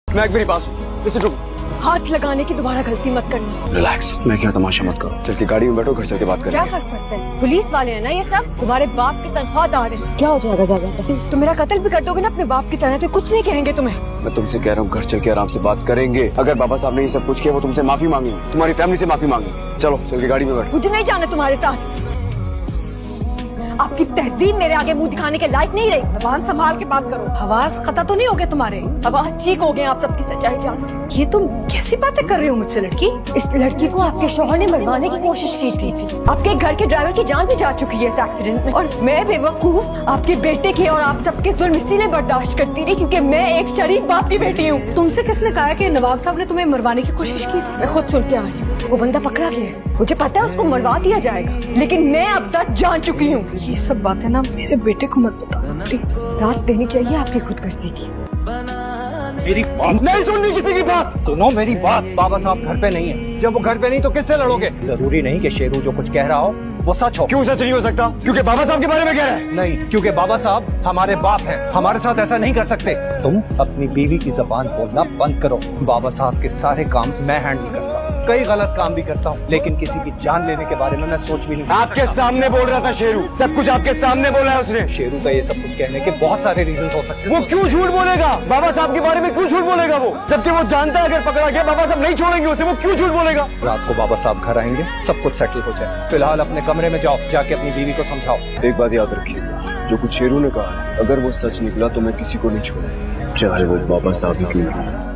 मैं एक मेरी पास हूँ, इसे रुक। हाथ लगाने की दोबारा गलती मत करना। रिलैक्स, मैं क्या तमाशा मत करो। चल के गाड़ी में बैठो, घर चल के बात क्या करेंगे। फर्क पड़ता है, पुलिस वाले हैं ना ये सब। तुम्हारे बाप की तनख्वाहदार हैं। क्या हो जाएगा ज्यादा? तुम मेरा कत्ल भी कर दोगे ना अपने बाप की तरह तो कुछ नहीं कहेंगे तुम्हें। मैं तुमसे कह रहा हूँ घर चल के आराम से बात करेंगे। अगर बाबा साहब ने ये सब कुछ किया वो तुमसे माफी मांगेंगे, तुम्हारी फैमिली से माफी मांगेंगे। चलो चल के गाड़ी में बैठो। मुझे नहीं जाना तुम्हारे साथ। आपकी तहजीब मेरे आगे मुंह दिखाने के लायक नहीं रही। जबान संभाल के बात करो। आवाज खता तो नहीं हो गए तुम्हारे? आवाज ठीक हो गए, आप सबकी सच्चाई जान के। ये तुम कैसी बातें कर रही हो मुझसे लड़की? इस लड़की को आपके शौहर ने मरवाने की कोशिश की थी। आपके घर के ड्राइवर की जान भी जा चुकी है इस एक्सीडेंट में। और मैं बेवकूफ आपके बेटे के और आप सबके जुल्म इसीलिए बर्दाश्त करती रही क्योंकि मैं एक शरीफ बाप की बेटी हूँ। तुमसे किसने कहा कि नवाब साहब ने तुम्हें मरवाने की कोशिश की थी? मैं खुद सुन के आ रही हूँ। वो बंदा पकड़ा गया है, मुझे पता है उसको मरवा दिया जाएगा, लेकिन मैं अब तक जान चुकी हूँ। ये सब बातें ना मेरे बेटे को मत बताना प्लीज। रात देनी चाहिए आपकी खुदगर्जी की। मेरी बात नहीं सुननी किसी की बात। सुनो मेरी बात। बाबा साहब घर पे नहीं है। जब वो घर पे नहीं तो किससे लड़ोगे? जरूरी नहीं कि शेरू जो कुछ कह रहा हो वो सच हो। क्यों सच नहीं हो सकता? क्योंकि बाबा साहब के बारे में कह रहा है। नहीं, क्योंकि बाबा साहब हमारे बाप हैं। हमारे साथ ऐसा नहीं कर सकते। तुम अपनी बीवी की जबान बोलना बंद करो। बाबा साहब के सारे काम मैं हैंडल करता हूँ। कई गलत काम भी करता हूँ, लेकिन किसी की जान लेने के बारे में मैं सोच भी नहीं। आपके सामने बोल रहा था शेरू, सब कुछ आपके सामने बोला है उसने। शेरू का ये सब कुछ कहने के बहुत सारे रीजन हो सकते हैं। वो क्यों झूठ बोलेगा? बाबा साहब के बारे में क्यों झूठ बोलेगा वो? जबकि वो जानता है अगर पकड़ा गया बाबा साहब नहीं छोड़ेंगे उसे, वो क्यों झूठ बोलेगा? रात को बाबा साहब घर आएंगे, सब कुछ सेटल हो जाए। फिलहाल अपने कमरे में जाओ, जाके अपनी बीवी को समझाओ। एक बात याद रखिएगा, जो कुछ शेरू ने कहा, अगर वो सच निकला तो मैं किसी को नहीं छोड़ूंगा, चाहे वो बाबा साहब ही क्यों ना हो।